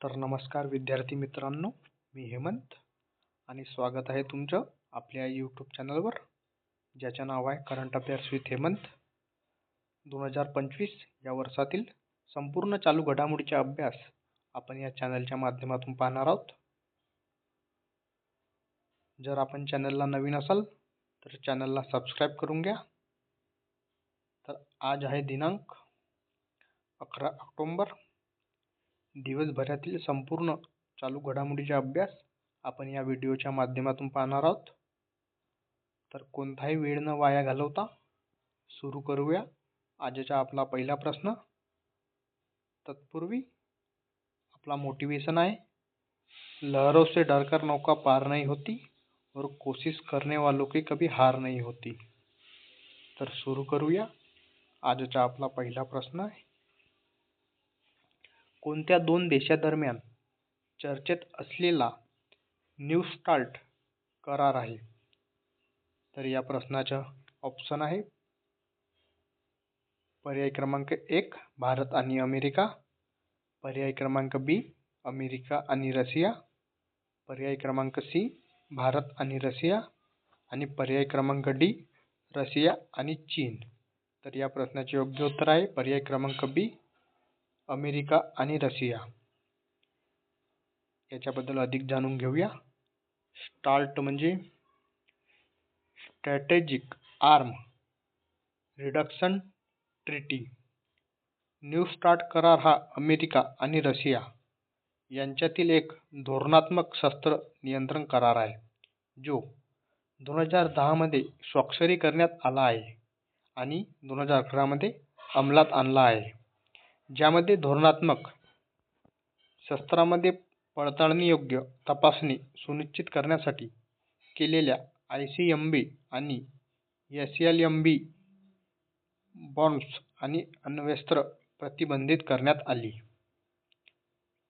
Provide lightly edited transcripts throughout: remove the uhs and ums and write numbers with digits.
तर नमस्कार विद्यार्थी मित्रांनो, मी हेमंत आणि स्वागत आहे तुमचं आपल्या यूट्यूब चॅनलवर, ज्याचं नाव आहे करंट अफेअर्स विथ हेमंत. 2025 या वर्षातील संपूर्ण चालू घडामोडीचा अभ्यास आपण या चॅनलच्या माध्यमातून पाहणार आहोत. जर आपण चॅनलला नवीन असाल तर चॅनलला सबस्क्राईब करून घ्या. तर आज आहे दिनांक 11 ऑक्टोबर. दिवसभरातील संपूर्ण चालू घडामोडीचा अभ्यास आपण या व्हिडिओच्या माध्यमातून पाहणार आहोत. तर कोणताही वेळ न वाया घालवता सुरू करूया आजचा आपला पहिला प्रश्न. तत्पूर्वी आपला मोटिवेशन आहे, लहरों से डरकर नौका पार नहीं होती और कोशिश करने वालों की कभी हार नहीं होती. तर सुरू करूया आजचा आपला पहिला प्रश्न आहे. कोणत्या दोन देशांदरम्यान चर्चेत असलेला न्यू स्टार्ट करार आहे? तर या प्रश्नाचा ऑप्शन आहे पर्याय क्रमांक 1 भारत आणि अमेरिका, पर्याय क्रमांक बी अमेरिका आणि रशिया, पर्याय क्रमांक सी भारत आणि रशिया आणि पर्याय क्रमांक डी रशिया आणि चीन. तर या प्रश्नाचे योग्य उत्तर आहे पर्याय क्रमांक बी अमेरिका आणि रशिया. याच्याबद्दल अधिक जाणून घेऊया. स्टार्ट म्हणजे strategic arm reduction treaty. New start करार हा अमेरिका आणि रशिया यांच्यातील एक धोरणात्मक शस्त्र नियंत्रण करार आहे, जो 2010 मध्ये स्वाक्षरी करण्यात आला आहे आणि 2011 मध्ये अंमलात आणला आहे, ज्यामध्ये धोरणात्मक शस्त्रांमध्ये पडताळणीयोग्य तपासणी सुनिश्चित करण्यासाठी केलेल्या ICBM आणि SLBM बॉम्ब्स आणि अण्वस्त्र प्रतिबंधित करण्यात आली.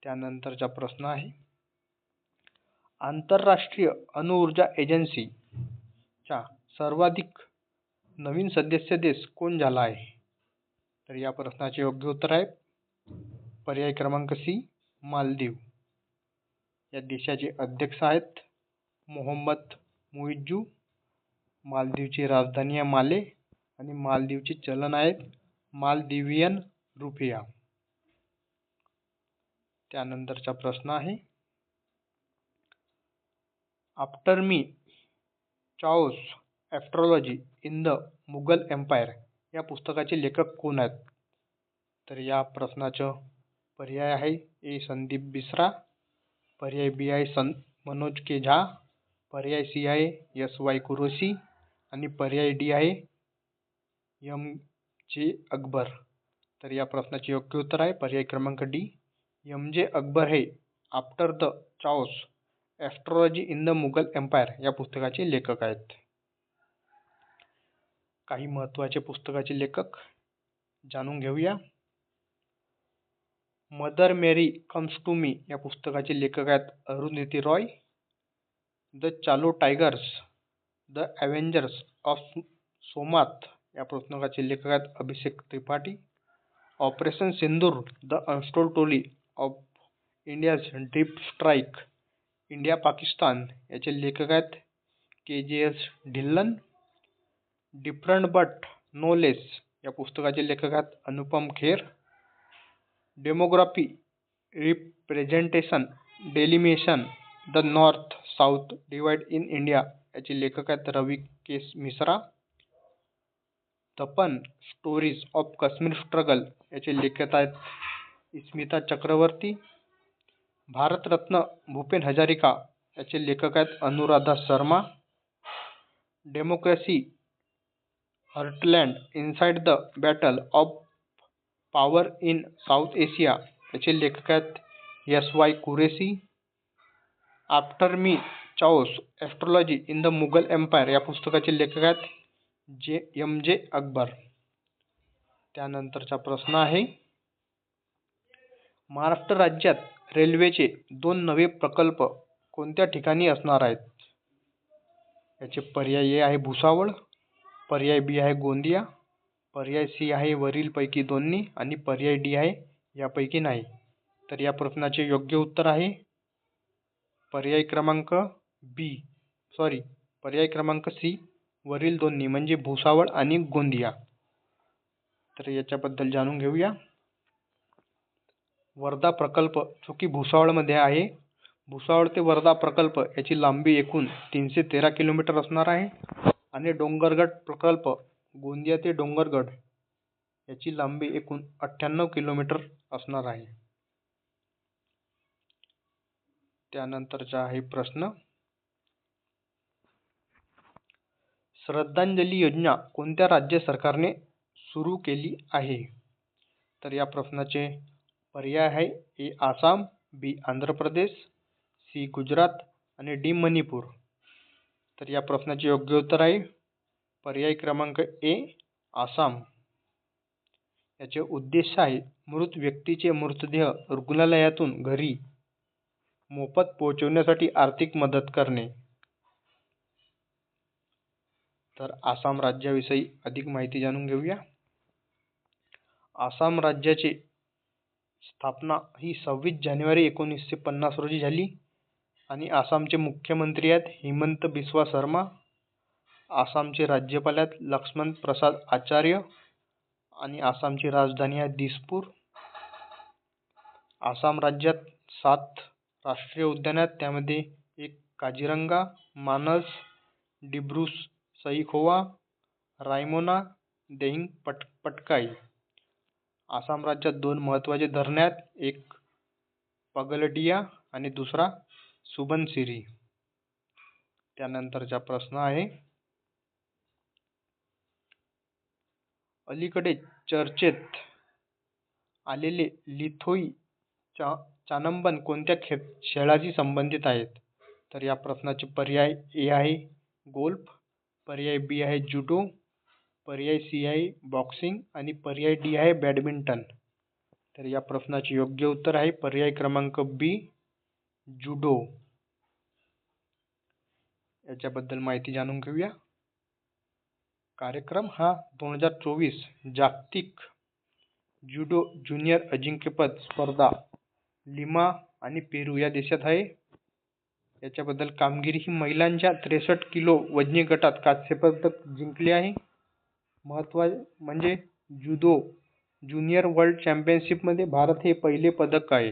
त्यानंतरचा प्रश्न आहे, आंतरराष्ट्रीय अणुऊर्जा एजन्सी चा सर्वाधिक नवीन सदस्य देश कोण झाला आहे? तर या प्रश्नाचे योग्य उत्तर आहे पर्याय क्रमांक सी मालदीव. या देशाचे अध्यक्ष आहेत मोहम्मद मुइझ्झू. मालदीवची राजधानी आहे माले आणि मालदीवचे चलन आहेत मालदिवियन रुपया. त्यानंतरचा प्रश्न आहे, after me chaos astrology in the Mughal empire या पुस्तकाचे लेखक कोण आहेत? तर या प्रश्नाचं पर्याय आहे ए संदीप बिस्रा, पर्याय बी आहे मनोज के झा, पर्याय सी आहे SY कुरेशी आणि पर्याय डी आहे MJ अकबर. तर या प्रश्नाचे योग्य उत्तर आहे पर्याय क्रमांक डी MJ अकबर हे after the chaos astrology in the Mughal empire या पुस्तकाचे लेखक आहेत. काही महत्त्वाचे पुस्तकाचे लेखक जाणून घेऊया. Mother Mary comes to me या पुस्तकाचे लेखक आहेत Arundhati Roy. The Chola tigers the avengers of Somnath या पुस्तकाचे लेखक आहेत Abhishek Tripathi. Operation Sindoor the untold story of India's deep strike India Pakistan याचे लेखक आहेत KJS Dhillon. Different but no less या पुस्तकाचे लेखक आहेत Anupam Kher. Demography representation delimitation the north south divide in India याचे लेखक आहेत रवी केस मिश्रा. तपन स्टोरीज ऑफ काश्मीर स्ट्रगल याचे लेखक आहेत स्मिता चक्रवर्ती. भारतरत्न भूपेन हजारिका याचे लेखक आहेत Anuradha Sharma. Democracy heartland inside the battle of power in south Asia याचे लेखक आहेत SY Qureshi. After me chaos astrology in the Mughal empire या पुस्तकाचे लेखक आहेत MJ अकबर. त्यानंतरचा प्रश्न आहे, महाराष्ट्र राज्यात रेल्वेचे 2 नवे प्रकल्प कोणत्या ठिकाणी असणार आहेत? याचे पर्याय ए आहे भुसावळ, पर्याय बी आहे गोंदिया, पर्याय सी आहे वरीलपैकी दोन्ही आणि पर्याय डी आहे यापैकी नाही. तर या प्रश्नाचे योग्य उत्तर आहे पर्याय क्रमांक सी, वरील दोन्ही म्हणजे भुसावळ आणि गोंदिया. तर याच्याबद्दल जाणून घेऊया. वर्धा प्रकल्प जो की भुसावळमध्ये आहे, भुसावळ ते वर्धा प्रकल्प याची लांबी एकूण 313 किलोमीटर असणार आहे आणि डोंगरगड प्रकल्प गोंदिया ते डोंगरगड याची लांबी एकूण 98 किलोमीटर असणार आहे. त्यानंतरचा आहे प्रश्न, श्रद्धांजली योजना कोणत्या राज्य सरकारने सुरू केली आहे? तर या प्रश्नाचे पर्याय आहे ए आसाम, बी आंध्र प्रदेश, सी गुजरात आणि डी मणिपूर. तर या प्रश्नाचे योग्य उत्तर आहे पर्याय क्रमांक ए आसाम. याचे उद्देश आहे मृत व्यक्तीचे मृतदेह रुग्णालयातून घरी मोफत पोहोचवण्यासाठी आर्थिक मदत करणे. तर आसाम राज्याविषयी अधिक माहिती जाणून घेऊया. आसाम राज्याची स्थापना ही 26 जानेवारी 1950 रोजी झाली आणि आसामचे मुख्यमंत्री आहेत हिमंत बिस्वा शर्मा. आसामचे राज्यपाल आहेत लक्ष्मण प्रसाद आचार्य आणि आसामची राजधानी आहे दिसपूर. आसाम राज्यात 7 राष्ट्रीय उद्यान आहेत, त्यामध्ये एक काझीरंगा, मानस, डिब्रू सईखोवा, रायमोना, दिहिंग पटकाई. आसाम राज्यात 2 महत्त्वाचे धरणे आहेत, एक पगलडिया आणि दुसरा सुबनसिरी. त्यानंतरचा प्रश्न आहे, अलीकडे चर्चेत आलेले लिथोई चानंबन कोणत्या खेळाशी संबंधित आहेत? तर या प्रश्नाचे पर्याय ए आहे गोल्फ, पर्याय बी आहे जुडो, पर्याय सी आहे बॉक्सिंग आणि पर्याय डी आहे बॅडमिंटन. तर या प्रश्नाचे योग्य उत्तर आहे पर्याय क्रमांक बी जुडो. याच्याबद्दल माहिती जाणून घेऊया. कार्यक्रम हा 2024 जागतिक जुडो ज्युनियर अजिंक्यपद स्पर्धा लिमा आणि पेरू या देशात आहे. याच्याबद्दल कामगिरी ही महिलांच्या 63 किलो वजनी गटात कांस्य पदक जिंकले आहे. महत्त्व म्हणजे जुडो ज्युनियर वर्ल्ड चॅम्पियनशिपमध्ये भारत हे पहिले पदक आहे.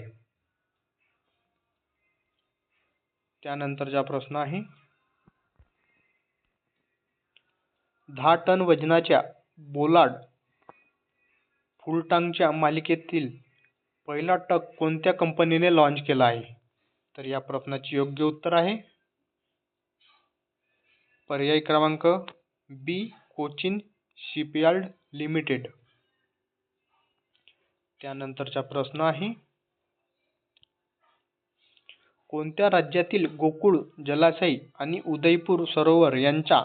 त्यानंतरचा प्रश्न आहे, 10 टन वजनाच्या बोलार्ड फुलटांगच्या मालिकेतील पहिला ट्रक कोणत्या कंपनीने लॉन्च केला आहे? तर या प्रश्नाचे योग्य उत्तर आहे पर्याय क्रमांक बी कोचिन शिपयार्ड लिमिटेड. त्यानंतरचा प्रश्न आहे, कोणत्या राज्यातील गोकुळ जलाशय आणि उदयपूर सरोवर यांचा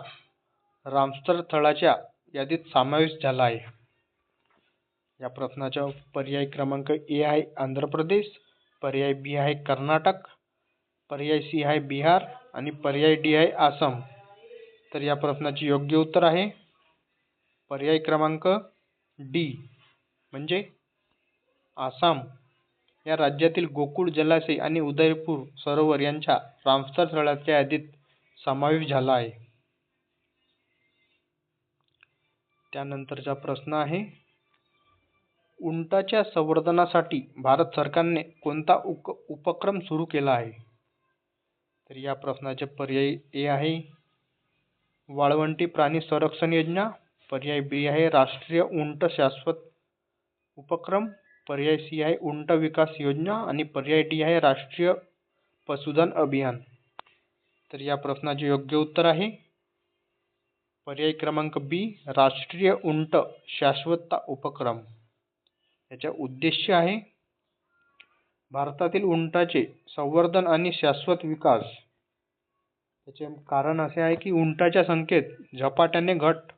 रामसर स्थळाच्या यादीत समावेश झाला आहे? या प्रश्नाचा पर्याय क्रमांक ए आहे आंध्र प्रदेश, पर्याय बी आहे कर्नाटक, पर्याय सी आहे बिहार आणि पर्याय डी आहे आसाम. तर या प्रश्नाचे योग्य उत्तर आहे पर्याय क्रमांक डी म्हणजे आसाम या राज्यातील गोकुळ जलाशय आणि उदयपूर सरोवर यांचा रामसर स्थळाच्या यादीत समावेश झाला आहे. त्यानंतरचा प्रश्न आहे, उंटाच्या संवर्धनासाठी भारत सरकारने कोणता उपक्रम सुरू केला आहे? तर या प्रश्नाचे पर्याय ए आहे वाळवंटी प्राणी संरक्षण योजना, पर्याय बी आहे राष्ट्रीय उंट शाश्वत उपक्रम, पर्याय सी आहे उंट विकास योजना आणि पर्याय डी आहे राष्ट्रीय पशुधन अभियान. तर या प्रश्नाचे योग्य उत्तर आहे पर्याय क्रमांक बी राष्ट्रीय उंट शाश्वतता उपक्रम. याचा उद्देश आहे भारतातील उंटाचे संवर्धन आणि शाश्वत विकास. याचे कारण असे आहे की उंटाच्या संख्येत झपाट्याने घट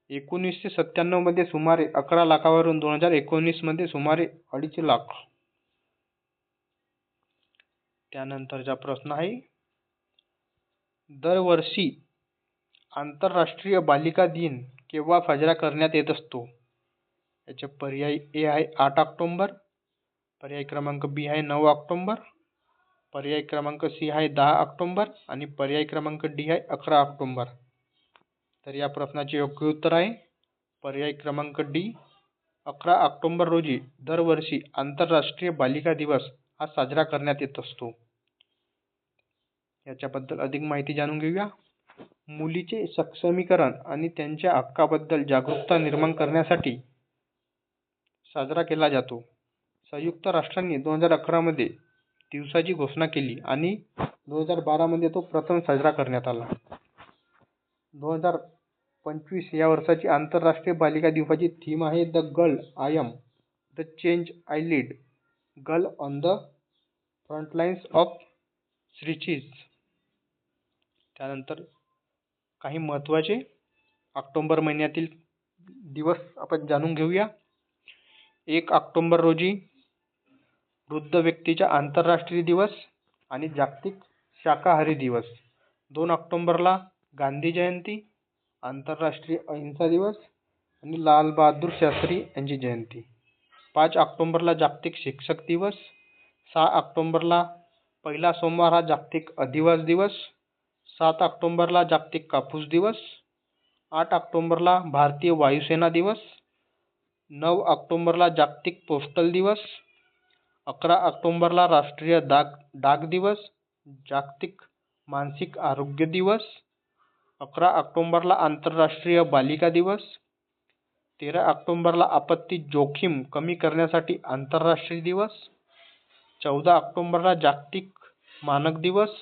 1997 मध्ये सुमारे 11 लाखावरून 2019 मध्ये सुमारे 2.5 लाख. त्यानंतरचा प्रश्न आहे, दरवर्षी आंतरराष्ट्रीय बालिका दिन केव्हा साजरा करण्यात येत असतो? याचे पर्याय ए आहे 8 ऑक्टोबर, पर्याय क्रमांक बी आहे 9 ऑक्टोंबर, पर्याय क्रमांक सी आहे 10 ऑक्टोंबर आणि पर्याय क्रमांक डी आहे 11 ऑक्टोंबर. तर या प्रश्नाचे योग्य उत्तर आहे पर्याय क्रमांक डी. 11 ऑक्टोंबर रोजी दरवर्षी आंतरराष्ट्रीय बालिका दिवस हा साजरा करण्यात येत असतो. याच्याबद्दल अधिक माहिती जाणून घेऊया. मुलीचे सक्षमीकरण आणि त्यांच्या हक्काबद्दल जागरूकता निर्माण करण्यासाठी साजरा केला जातो. संयुक्त राष्ट्रांनी 2011 मध्ये दिवसाची घोषणा केली आणि 2012 मध्ये तो प्रथम साजरा करण्यात आला. 2025 या वर्षाची आंतरराष्ट्रीय बालिका दिवसाची थीम आहे the girl I am, the change I lead, girl on the frontlines of speeches. त्यानंतर काही महत्त्वाचे ऑक्टोबर महिन्यातील दिवस आपण जाणून घेऊया. 1 ऑक्टोबर रोजी वृद्ध व्यक्तीचा आंतरराष्ट्रीय दिवस आणि जागतिक शाकाहारी दिवस. 2 ऑक्टोबरला गांधी जयंती, आंतरराष्ट्रीय अहिंसा दिवस आणि लाल बहादूर शास्त्री यांची जयंती. 5 ऑक्टोबरला जागतिक शिक्षक दिवस. 6 ऑक्टोबरला पहिला सोमवार हा जागतिक अधिवास दिवस. 7 ऑक्टोबरला जागतिक कापूस दिवस. 8 ऑक्टोबरला भारतीय वायुसेना दिवस. 9 ऑक्टोबरला जागतिक पोस्टल दिवस. 11 ऑक्टोबरला राष्ट्रीय डाक दिवस, जागतिक मानसिक आरोग्य दिवस. 11 ऑक्टोबरला आंतरराष्ट्रीय बालिका दिवस. 13 ऑक्टोबरला आपत्ती जोखीम कमी करण्यासाठी आंतरराष्ट्रीय दिवस. 14 ऑक्टोबरला जागतिक मानक दिवस.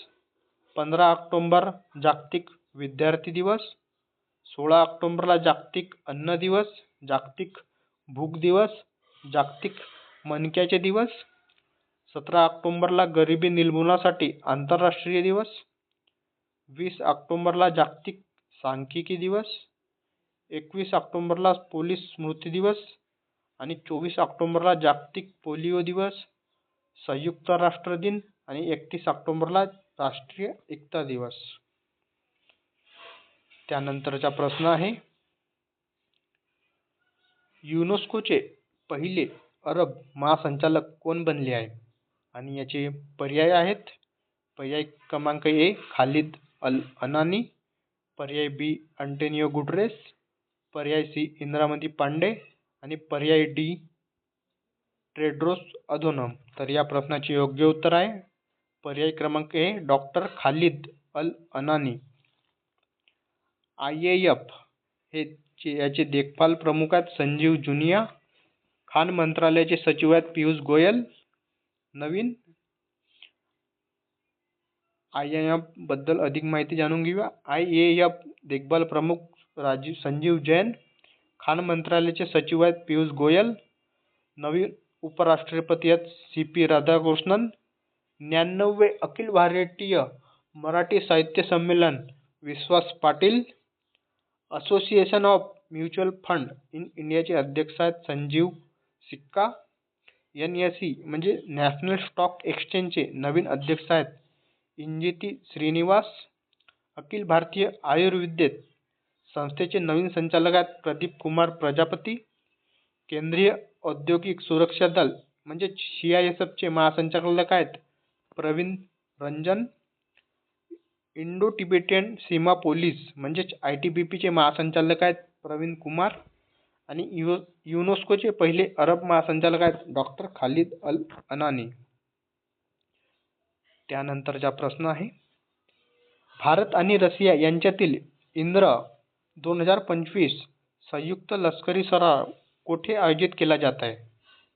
15 ऑक्टोबर जागतिक विद्यार्थी दिवस. 16 ऑक्टोबरला जागतिक अन्न दिवस, जागतिक भूक दिवस, जागतिक मणक्याचे दिवस. 17 ऑक्टोबरला गरिबी निर्मूलनासाठी आंतरराष्ट्रीय दिवस. 20 ऑक्टोबरला जागतिक सांख्यिकी दिवस. 21 ऑक्टोबरला पोलीस स्मृती दिवस आणि 24 ऑक्टोबरला जागतिक पोलिओ दिवस, संयुक्त राष्ट्र दिन आणि 31 ऑक्टोबरला राष्ट्रीय एकता दिवस. त्यानंतरचा प्रश्न आहे, युनेस्कोचे पहिले अरब महासंचालक कोण बनले आहे? आणि याचे पर्याय आहेत. पर्याय क्रमांक ए खालिद अल अनानी, पर्याय बी अंटोनियो गुटरेस, पर्याय सी इंदिरामती पांडे आणि पर्याय डी टेड्रोस अधनॉम. तर या प्रश्नाचे योग्य उत्तर आहे पर्याय क्रमांक ए डॉक्टर खालिद अल अनानी. IAF हे याचे देखभाल प्रमुख आहेत संजीव जुनिया. खाण मंत्रालयाचे सचिव आहेत पियुष गोयल. नवीन IAF बद्दल अधिक माहिती जाणून घेऊया. IAF देखभाल प्रमुख संजीव जैन. खाण मंत्रालयाचे सचिव आहेत पियुष गोयल. नवीन उपराष्ट्रपती आहेत CP राधाकृष्णन. 99वे अखिल भारतीय मराठी साहित्य संमेलन Vishwas Patil. Association of mutual fund in इंडियाचे अध्यक्ष आहेत संजीव सिक्का. NSE म्हणजे नॅशनल स्टॉक एक्सचेंजचे नवीन अध्यक्ष आहेत इंजिती श्रीनिवास. अखिल भारतीय आयुर्विद्या संस्थेचे नवीन संचालक आहेत प्रदीप कुमार प्रजापती. केंद्रीय औद्योगिक सुरक्षा दल म्हणजे CISFचे महासंचालक आहेत प्रवीण रंजन. इंडो तिबेटियन सीमा पोलीस म्हणजेच ITBPचे महासंचालक आहेत प्रवीण कुमार. आणि युनेस्कोचे पहिले अरब महासंचालक आहेत डॉक्टर खालिद अल अनानी. त्यानंतरचा प्रश्न आहे, भारत आणि रशिया यांच्यातील इंद्र 2025 संयुक्त लष्करी सराव कोठे आयोजित केला जात आहे?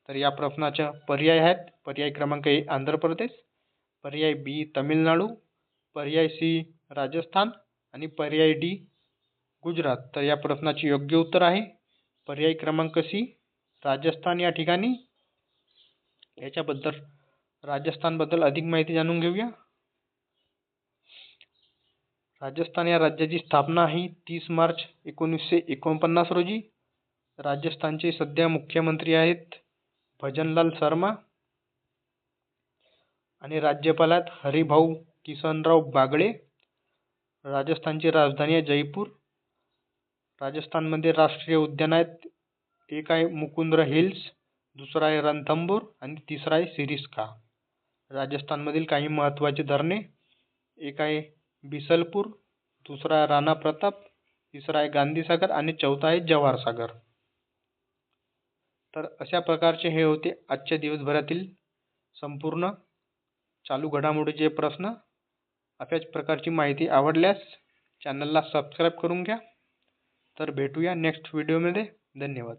तर या प्रश्नाचे पर्याय आहेत. पर्याय क्रमांक ए आंध्र प्रदेश, पर्याय बी तमिळनाडू, पर्याय सी राजस्थान आणि पर्याय डी गुजरात. तर या प्रश्नाचे योग्य उत्तर आहे पर्याय क्रमांक सी राजस्थान या ठिकाणी. याच्याबद्दल राजस्थानबद्दल अधिक माहिती जाणून घेऊया. राजस्थान या राज्याची स्थापना ही 30 मार्च 1949 रोजी. राजस्थानचे सध्या मुख्यमंत्री आहेत भजनलाल शर्मा आणि राज्यपाल आहेत हरिभाऊ किसनराव बागडे. राजस्थानची राजधानी आहे जयपूर. राजस्थानमध्ये राष्ट्रीय उद्यान आहेत. एक आहे मुकुंद्र हिल्स, दुसरा आहे रणथंबोर आणि तिसरा आहे सिरिस्का. राजस्थानमधील काही महत्त्वाची धरणे, एक आहे बिसलपूर, दुसरा आहे राणा प्रताप, तिसरा आहे गांधीसागर आणि चौथा आहे जवाहर सागर. तर अशा प्रकारचे हे होते आजच्या दिवसभरातील संपूर्ण चालू घडामोडीचे प्रश्न. अशाच प्रकारची माहिती आवडल्यास चॅनलला सबस्क्राईब करून घ्या. तर भेटूया नेक्स्ट व्हिडिओमध्ये. धन्यवाद.